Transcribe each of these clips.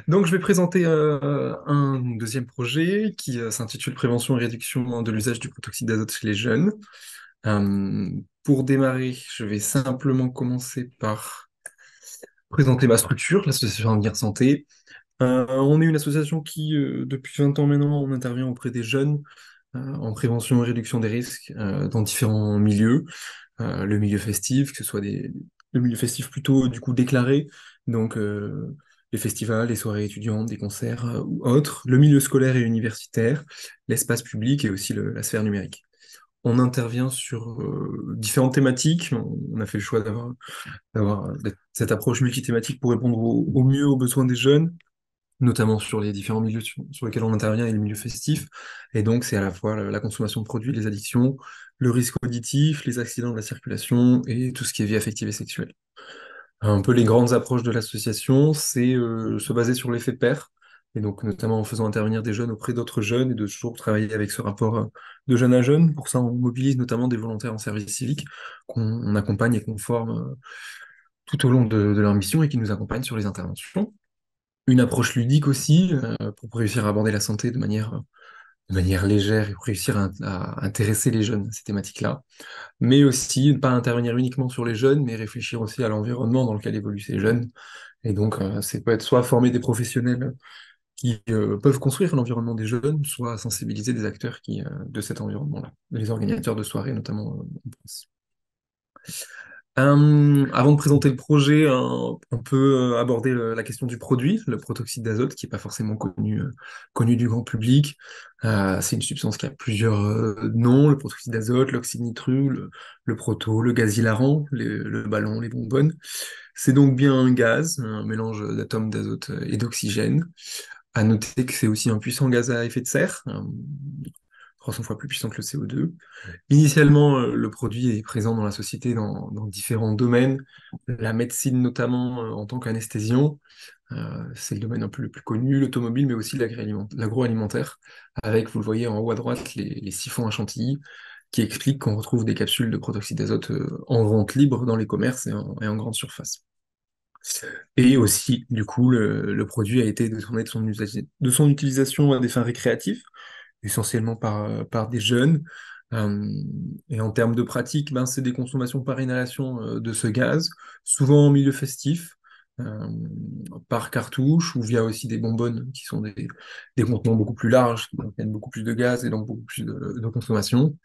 Donc, je vais présenter un deuxième projet qui s'intitule Prévention et réduction de l'usage du protoxyde d'azote chez les jeunes. Euh, pour démarrer, je vais simplement commencer par présenter ma structure, l'association Avenir Santé. On est une association qui, depuis 20 ans maintenant, on intervient auprès des jeunes en prévention et réduction des risques dans différents milieux. Le milieu festif, que ce soit le milieu festif plutôt du coup déclaré, donc les festivals, les soirées étudiantes, des concerts ou autres, le milieu scolaire et universitaire, l'espace public et aussi la sphère numérique. On intervient sur différentes thématiques. On a fait le choix d'avoir cette approche multithématique pour répondre au mieux aux besoins des jeunes, notamment sur les différents milieux sur lesquels on intervient et les milieux festifs. Et donc, c'est à la fois la consommation de produits, les addictions, le risque auditif, les accidents de la circulation et tout ce qui est vie affective et sexuelle. Un peu les grandes approches de l'association, c'est se baser sur l'effet pair, et donc notamment en faisant intervenir des jeunes auprès d'autres jeunes et de toujours travailler avec ce rapport de jeune à jeune. Pour ça, on mobilise notamment des volontaires en service civique qu'on accompagne et qu'on forme tout au long de leur mission et qui nous accompagnent sur les interventions. Une approche ludique aussi, pour réussir à aborder la santé de manière légère et pour réussir à intéresser les jeunes à ces thématiques-là. Mais aussi ne pas intervenir uniquement sur les jeunes, mais réfléchir aussi à l'environnement dans lequel évoluent ces jeunes. Et donc, c'est peut être soit former des professionnels qui peuvent construire l'environnement des jeunes, soit sensibiliser des acteurs de cet environnement-là, les organisateurs de soirées notamment en France. Avant de présenter le projet, on peut aborder la question du produit, le protoxyde d'azote, qui n'est pas forcément connu du grand public. C'est une substance qui a plusieurs noms, le protoxyde d'azote, l'oxyde nitreux, le proto, le gaz hilarant, le ballon, les bonbonnes. C'est donc bien un gaz, un mélange d'atomes d'azote et d'oxygène. À noter que c'est aussi un puissant gaz à effet de serre, 300 fois plus puissant que le CO2. Initialement, le produit est présent dans la société dans différents domaines, la médecine notamment en tant qu'anesthésion, c'est le domaine un peu le plus connu, l'automobile, mais aussi l'agroalimentaire, avec, vous le voyez en haut à droite, les siphons à chantilly, qui expliquent qu'on retrouve des capsules de protoxyde d'azote en vente libre dans les commerces et en grande surface. Et aussi, du coup, le produit a été détourné de son utilisation à des fins récréatives, essentiellement par des jeunes. Euh, et en termes de pratique, ben, c'est des consommations par inhalation de ce gaz, souvent en milieu festif, euh, par cartouche, ou via aussi des bonbonnes, qui sont des contenants beaucoup plus larges, qui contiennent beaucoup plus de gaz et donc beaucoup plus de consommation.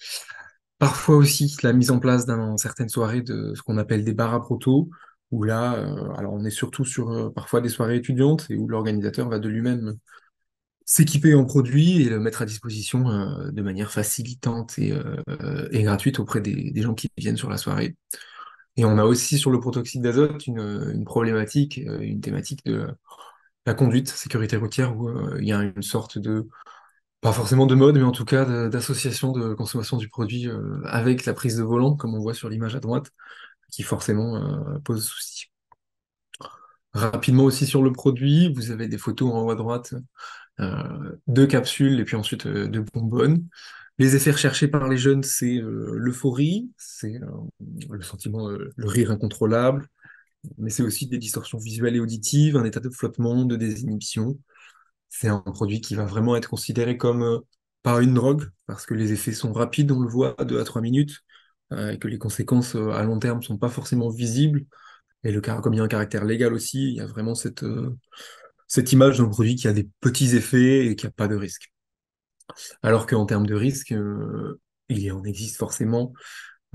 Parfois aussi la mise en place dans certaines soirées de ce qu'on appelle des bars à proto, où là, alors on est surtout sur parfois des soirées étudiantes et où l'organisateur va de lui-même s'équiper en produit et le mettre à disposition de manière facilitante et gratuite auprès des gens qui viennent sur la soirée. Et on a aussi sur le protoxyde d'azote une problématique, une thématique de la conduite, sécurité routière, où il y a une sorte pas forcément de mode, mais en tout cas d'association de consommation du produit avec la prise de volant, comme on voit sur l'image à droite, qui forcément pose souci. Rapidement aussi sur le produit, vous avez des photos en haut à droite de capsules et puis ensuite de bonbonnes. Les effets recherchés par les jeunes, c'est l'euphorie, c'est le sentiment, le rire incontrôlable, mais c'est aussi des distorsions visuelles et auditives, un état de flottement, de désinhibition. C'est un produit qui va vraiment être considéré comme pas une drogue, parce que les effets sont rapides, on le voit, 2 à 3 minutes, et que les conséquences à long terme sont pas forcément visibles. Et comme il y a un caractère légal aussi, il y a vraiment cette image d'un produit qui a des petits effets et qui n'a pas de risque. Alors qu'en termes de risque, il en existe forcément.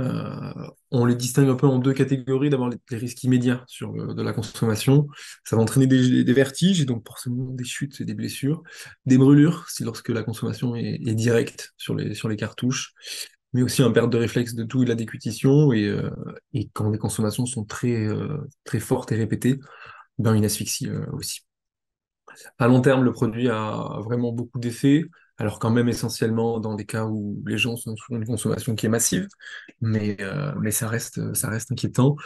Euh, on les distingue un peu en deux catégories. D'abord, les risques immédiats de la consommation. Ça va entraîner des vertiges et donc forcément des chutes et des blessures. Des brûlures, si lorsque la consommation est directe sur les cartouches. Mais aussi un perte de réflexe de tout et de la déglutition. Et quand les consommations sont très fortes et répétées, ben une asphyxie aussi. À long terme, le produit a vraiment beaucoup d'effets, alors quand même essentiellement dans des cas où les gens sont sur une consommation qui est massive, mais ça reste inquiétant.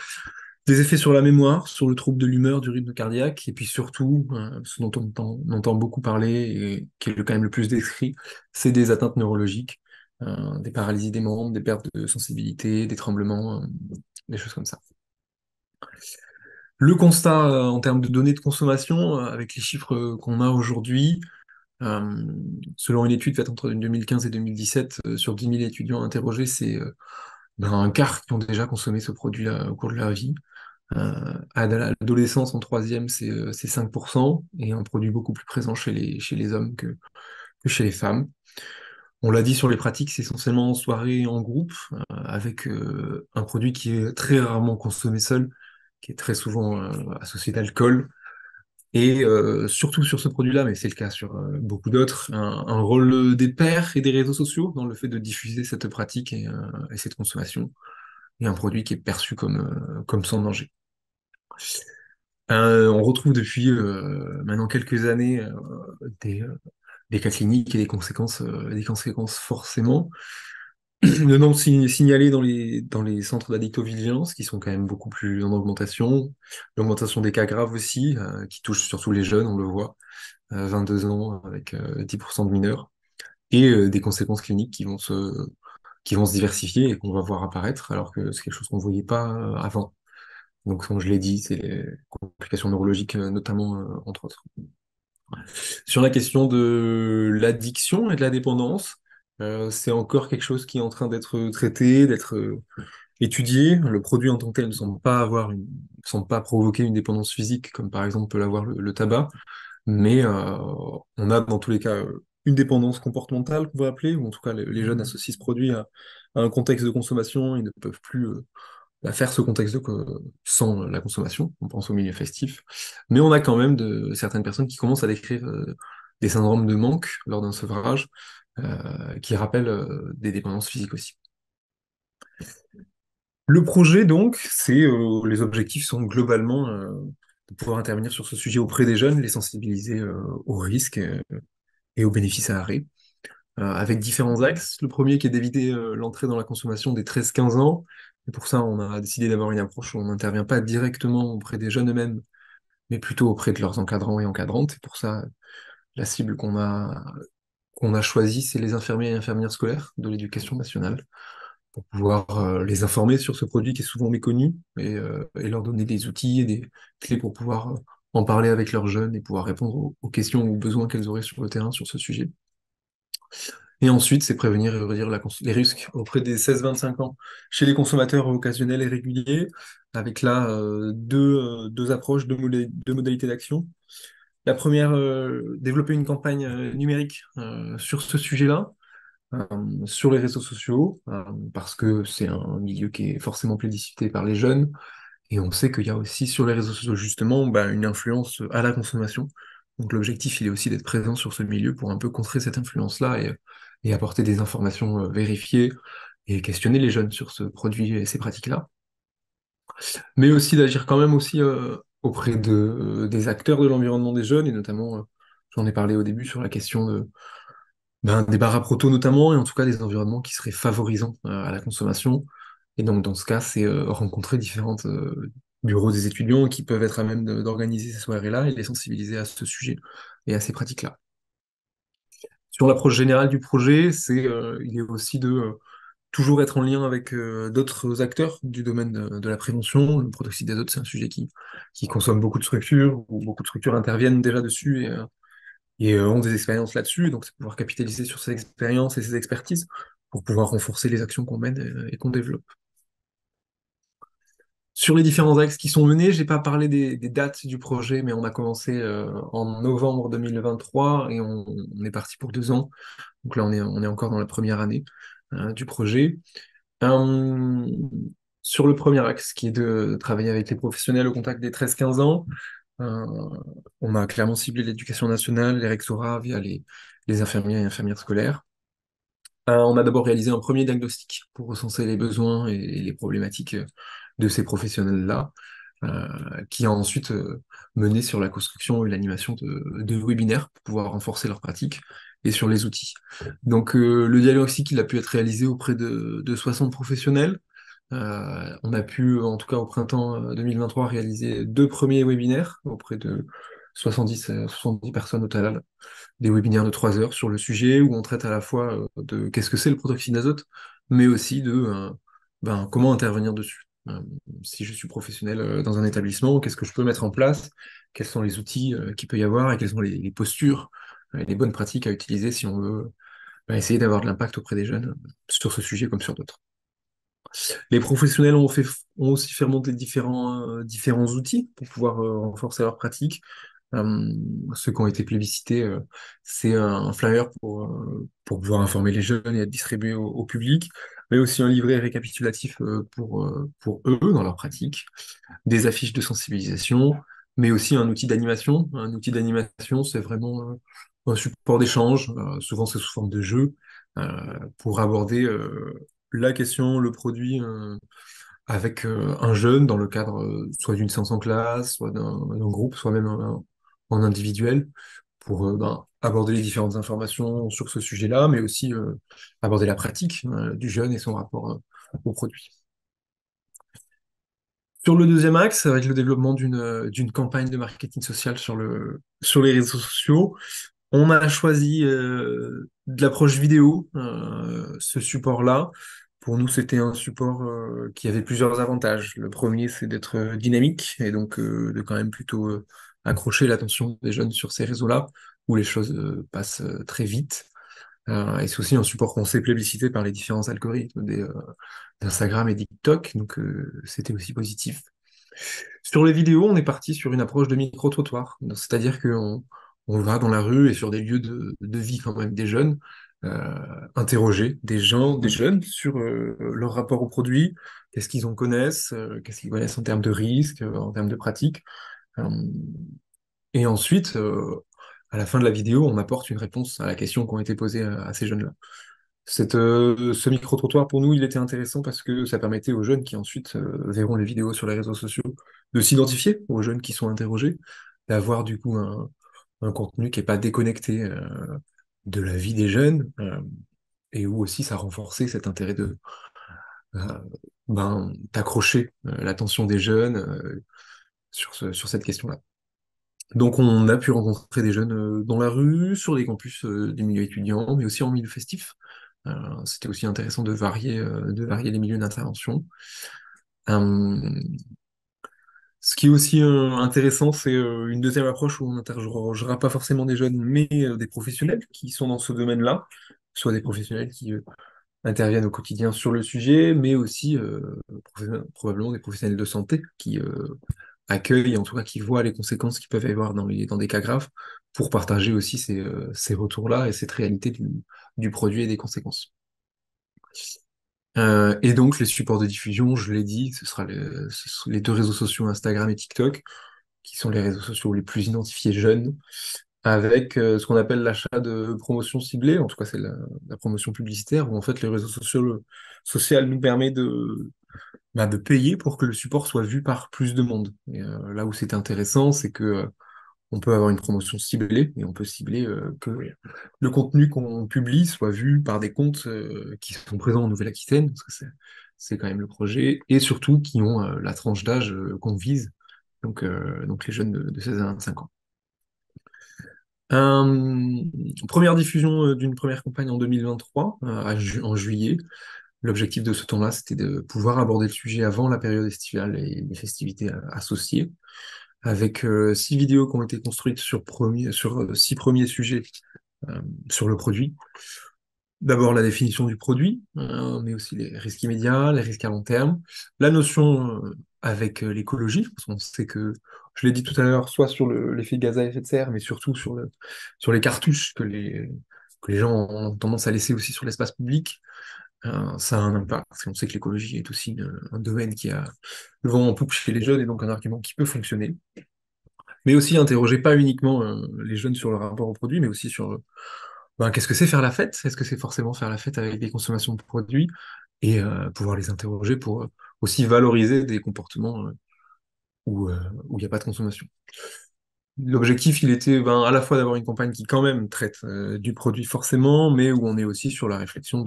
Des effets sur la mémoire, sur le trouble de l'humeur, du rythme cardiaque, et puis surtout, ce dont on entend beaucoup parler et qui est quand même le plus décrit, c'est des atteintes neurologiques, des paralysies des membres, des pertes de sensibilité, des tremblements, des choses comme ça. Le constat en termes de données de consommation, avec les chiffres qu'on a aujourd'hui, euh, selon une étude faite entre 2015 et 2017, sur 10 000 étudiants interrogés, c'est un quart qui ont déjà consommé ce produit-là au cours de leur vie. À l'adolescence, en troisième, c'est 5%, et un produit beaucoup plus présent chez les hommes que chez les femmes. On l'a dit sur les pratiques, c'est essentiellement en soirée, en groupe, avec un produit qui est très rarement consommé seul, qui est très souvent associé d'alcool. Et surtout sur ce produit-là, mais c'est le cas sur beaucoup d'autres, un rôle des pairs et des réseaux sociaux dans le fait de diffuser cette pratique et cette consommation, et un produit qui est perçu comme sans danger. On retrouve depuis maintenant quelques années des, euh, des cas cliniques et des conséquences forcément. Le nombre signalé dans les centres d'addictovigilance, qui sont quand même beaucoup plus en augmentation. L'augmentation des cas graves aussi, qui touchent surtout les jeunes, on le voit, 22 ans avec 10% de mineurs, et des conséquences cliniques qui vont se diversifier et qu'on va voir apparaître, alors que c'est quelque chose qu'on ne voyait pas avant. Donc, comme je l'ai dit, c'est les complications neurologiques, notamment, entre autres. Sur la question de l'addiction et de la dépendance, c'est encore quelque chose qui est en train d'être traité, d'être étudié. Le produit en tant que tel ne semble pas provoquer une dépendance physique, comme par exemple peut l'avoir le tabac, mais on a dans tous les cas une dépendance comportementale qu'on va appeler, ou en tout cas les jeunes associent ce produit à un contexte de consommation, ils ne peuvent plus faire ce sans la consommation, on pense au milieu festif. Mais on a quand même certaines personnes qui commencent à décrire des syndromes de manque lors d'un sevrage, qui rappellent des dépendances physiques aussi. Le projet, donc, les objectifs sont globalement de pouvoir intervenir sur ce sujet auprès des jeunes, les sensibiliser aux risques et aux bénéfices à arrêt, avec différents axes. Le premier qui est d'éviter l'entrée dans la consommation des 13-15 ans. Et pour ça, on a décidé d'avoir une approche où on n'intervient pas directement auprès des jeunes eux-mêmes, mais plutôt auprès de leurs encadrants et encadrantes. Et pour ça, la cible qu'on a choisie, c'est les infirmiers et infirmières scolaires de l'éducation nationale, pour pouvoir les informer sur ce produit qui est souvent méconnu et leur donner des outils et des clés pour pouvoir en parler avec leurs jeunes et pouvoir répondre aux questions ou aux besoins qu'elles auraient sur le terrain sur ce sujet. Et ensuite, c'est prévenir et réduire les risques auprès des 16-25 ans chez les consommateurs occasionnels et réguliers, avec là deux approches, deux modalités d'action. La première, développer une campagne numérique sur ce sujet-là, sur les réseaux sociaux, parce que c'est un milieu qui est forcément plébiscité par les jeunes, et on sait qu'il y a aussi sur les réseaux sociaux justement une influence à la consommation. Donc l'objectif, il est aussi d'être présent sur ce milieu pour un peu contrer cette influence-là et apporter des informations vérifiées et questionner les jeunes sur ce produit et ces pratiques-là. Mais aussi d'agir quand même aussi auprès des acteurs de l'environnement des jeunes, et notamment, j'en ai parlé au début sur la question des bars à proto notamment, et en tout cas des environnements qui seraient favorisants à la consommation. Et donc dans ce cas, c'est rencontrer différentes bureaux des étudiants qui peuvent être à même d'organiser ces soirées-là et les sensibiliser à ce sujet et à ces pratiques-là. Sur l'approche générale du projet, il est aussi de toujours être en lien avec d'autres acteurs du domaine de la prévention. Le protoxyde d'azote, c'est un sujet qui consomme beaucoup de structures, où beaucoup de structures interviennent déjà dessus et ont des expériences là-dessus. Donc c'est pouvoir capitaliser sur ces expériences et ces expertises pour pouvoir renforcer les actions qu'on mène et qu'on développe. Sur les différents axes qui sont menés, j'ai pas parlé des dates du projet, mais on a commencé en novembre 2023 et on est parti pour 2 ans. Donc là, on est encore dans la première année du projet. Euh, sur le premier axe, qui est de travailler avec les professionnels au contact des 13-15 ans, euh, on a clairement ciblé l'éducation nationale, les rectorats via les infirmiers et infirmières scolaires. On a d'abord réalisé un premier diagnostic pour recenser les besoins et les problématiques de ces professionnels-là, qui a ensuite mené sur la construction et l'animation de webinaires pour pouvoir renforcer leurs pratiques et sur les outils. Donc le diagnostic, il a pu être réalisé auprès de 60 professionnels. On a pu, en tout cas au printemps 2023, réaliser 2 premiers webinaires auprès de 70 personnes au total, des webinaires de 3 heures sur le sujet où on traite à la fois de qu'est-ce que c'est le protoxyde d'azote, mais aussi de comment intervenir dessus. Euh, si je suis professionnel dans un établissement, qu'est-ce que je peux mettre en place? Quels sont les outils qu'il peut y avoir et quelles sont les postures et les bonnes pratiques à utiliser si on veut essayer d'avoir de l'impact auprès des jeunes sur ce sujet comme sur d'autres. Les professionnels ont aussi fait remonter différents outils pour pouvoir renforcer leur pratique. Euh, Ceux qui ont été plébiscités, c'est un flyer pour pouvoir informer les jeunes et être distribué au public, mais aussi un livret récapitulatif pour eux dans leur pratique, des affiches de sensibilisation, mais aussi un outil d'animation. Un outil d'animation, c'est vraiment un support d'échange, souvent c'est sous forme de jeu, pour aborder la question, le produit avec un jeune dans le cadre soit d'une séance en classe, soit d'un groupe, soit même en individuel, pour aborder les différentes informations sur ce sujet-là, mais aussi aborder la pratique du jeune et son rapport au produit. Sur le deuxième axe, avec le développement d'une campagne de marketing social sur les réseaux sociaux, on a choisi de l'approche vidéo, ce support-là. Pour nous, c'était un support qui avait plusieurs avantages. Le premier, c'est d'être dynamique et donc de quand même plutôt accrocher l'attention des jeunes sur ces réseaux-là, où les choses passent très vite. Et c'est aussi un support qu'on sait plébiscité par les différents algorithmes d'Instagram et TikTok, donc c'était aussi positif. Sur les vidéos, on est parti sur une approche de micro-trottoir. Donc, c'est-à-dire on va dans la rue et sur des lieux de vie quand même des jeunes, interroger des gens, des jeunes sur leur rapport au produit, qu'est-ce qu'ils connaissent en termes de risques, en termes de pratiques. Euh, et ensuite, à la fin de la vidéo, on apporte une réponse à la question qui ont été posées à ces jeunes-là. Ce micro-trottoir, pour nous, il était intéressant parce que ça permettait aux jeunes qui ensuite verront les vidéos sur les réseaux sociaux de s'identifier aux jeunes qui sont interrogés, d'avoir du coup un contenu qui n'est pas déconnecté de la vie des jeunes, et où aussi ça renforçait cet intérêt euh, d'accrocher l'attention des jeunes sur cette question-là. Donc on a pu rencontrer des jeunes dans la rue, sur les campus des milieux étudiants, mais aussi en milieu festif. C'était aussi intéressant de varier les milieux d'intervention. Euh, Ce qui est aussi intéressant, c'est une deuxième approche où on n'interrogera pas forcément des jeunes, mais des professionnels qui sont dans ce domaine-là, soit des professionnels qui interviennent au quotidien sur le sujet, mais aussi probablement des professionnels de santé qui accueillent, en tout cas qui voient les conséquences qui peuvent y avoir dans des cas graves, pour partager aussi ces retours-là et cette réalité du produit et des conséquences. Et donc les supports de diffusion, je l'ai dit, ce sont les deux réseaux sociaux Instagram et TikTok, qui sont les réseaux sociaux les plus identifiés jeunes, avec ce qu'on appelle l'achat de promotion ciblée, en tout cas c'est la promotion publicitaire, où en fait les réseaux sociaux social nous permet de payer pour que le support soit vu par plus de monde. Et là où c'est intéressant, c'est que on peut avoir une promotion ciblée, et on peut cibler que le contenu qu'on publie soit vu par des comptes qui sont présents en Nouvelle-Aquitaine, parce que c'est quand même le projet, et surtout qui ont la tranche d'âge qu'on vise, donc les jeunes de 16 à 25 ans. Première diffusion d'une première campagne en 2023, en juillet. L'objectif de ce temps-là, c'était de pouvoir aborder le sujet avant la période estivale et les festivités associées, avec 6 vidéos qui ont été construites sur 6 premiers sujets euh, sur le produit. D'abord la définition du produit, mais aussi les risques immédiats, les risques à long terme, la notion avec l'écologie, parce qu'on sait que, je l'ai dit tout à l'heure, soit sur l'effet de gaz à effet de serre, mais surtout sur les cartouches que les gens ont tendance à laisser aussi sur l'espace public. Ça a un impact, parce qu'on sait que l'écologie est aussi un domaine qui a le vent en poupe chez les jeunes et donc un argument qui peut fonctionner. Mais aussi interroger pas uniquement les jeunes sur leur rapport au produit, mais aussi sur qu'est-ce que c'est faire la fête? Est-ce que c'est forcément faire la fête avec des consommations de produits? Et pouvoir les interroger pour aussi valoriser des comportements où il n'y a pas de consommation. L'objectif, il était à la fois d'avoir une campagne qui quand même traite du produit forcément, mais où on est aussi sur la réflexion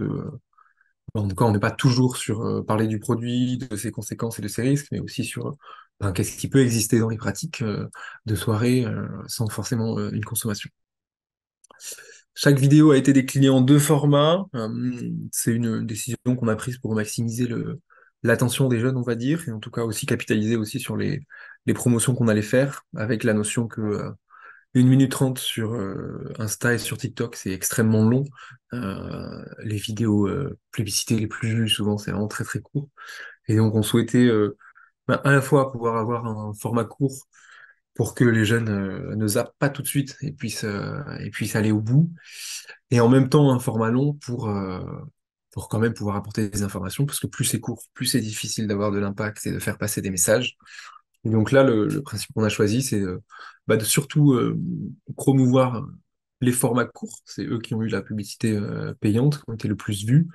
en tout cas, on n'est pas toujours sur parler du produit, de ses conséquences et de ses risques, mais aussi sur qu'est-ce qui peut exister dans les pratiques de soirée sans forcément une consommation. Chaque vidéo a été déclinée en 2 formats. C'est une décision qu'on a prise pour maximiser l'attention des jeunes, on va dire, et en tout cas aussi capitaliser aussi sur les promotions qu'on allait faire, avec la notion que 1 minute 30 sur Insta et sur TikTok, c'est extrêmement long. Les vidéos plébiscitées les plus vues, souvent, c'est vraiment très très court. Et donc, on souhaitait à la fois pouvoir avoir un format court pour que les jeunes ne zappent pas tout de suite et puissent aller au bout, et en même temps un format long pour quand même pouvoir apporter des informations, parce que plus c'est court, plus c'est difficile d'avoir de l'impact et de faire passer des messages. Et donc là, le principe qu'on a choisi, c'est de surtout promouvoir les formats courts. C'est eux qui ont eu la publicité payante, qui ont été le plus vus.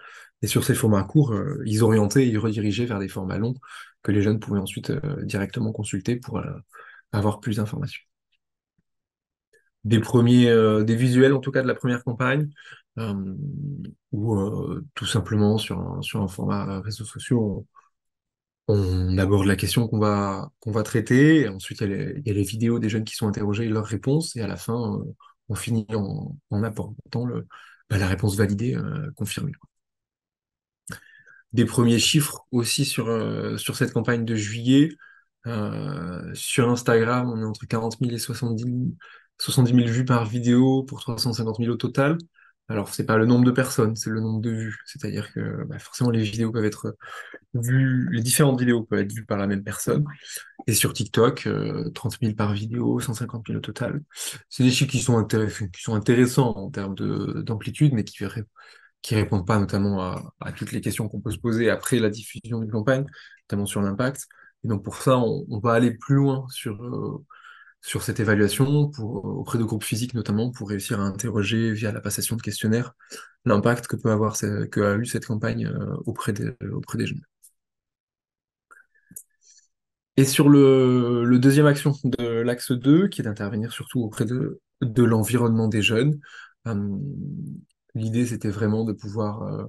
Et sur ces formats courts, ils orientaient et ils redirigeaient vers des formats longs que les jeunes pouvaient ensuite directement consulter pour avoir plus d'informations. Des visuels en tout cas de la première campagne, euh, ou tout simplement sur un format réseaux sociaux, on aborde la question qu'on va traiter, et ensuite il y a les vidéos des jeunes qui sont interrogés et leurs réponses, et à la fin, on finit en apportant la réponse validée, confirmée. Des premiers chiffres aussi sur cette campagne de juillet. Sur Instagram, on est entre 40 000 et 70 000 vues par vidéo pour 350 000 au total. Alors, c'est pas le nombre de personnes, c'est le nombre de vues. C'est-à-dire que forcément, les vidéos peuvent être vues, les différentes vidéos peuvent être vues par la même personne. Et sur TikTok, 30 000 par vidéo, 150 000 au total. C'est des chiffres qui sont intéressants en termes d'amplitude, mais qui répondent pas notamment à toutes les questions qu'on peut se poser après la diffusion d'une campagne, notamment sur l'impact. Et donc pour ça, on va aller plus loin sur cette évaluation, auprès de groupes physiques notamment, pour réussir à interroger via la passation de questionnaires l'impact que a eu cette campagne auprès des jeunes. Et sur le deuxième action de l'axe 2, qui est d'intervenir surtout auprès de l'environnement des jeunes, euh, l'idée c'était vraiment de pouvoir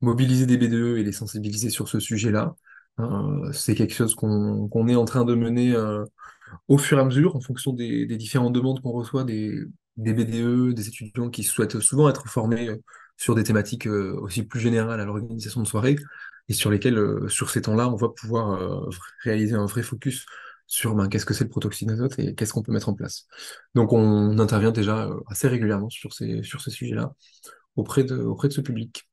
mobiliser des BDE et les sensibiliser sur ce sujet-là. C'est quelque chose qu'on est en train de mener au fur et à mesure, en fonction des différentes demandes qu'on reçoit des BDE, des étudiants qui souhaitent souvent être formés sur des thématiques aussi plus générales à l'organisation de soirées, et sur lesquelles, sur ces temps-là, on va pouvoir réaliser un vrai focus sur qu'est-ce que c'est le protoxyde d'azote et qu'est-ce qu'on peut mettre en place. Donc on intervient déjà assez régulièrement sur ces sujets-là auprès de ce public.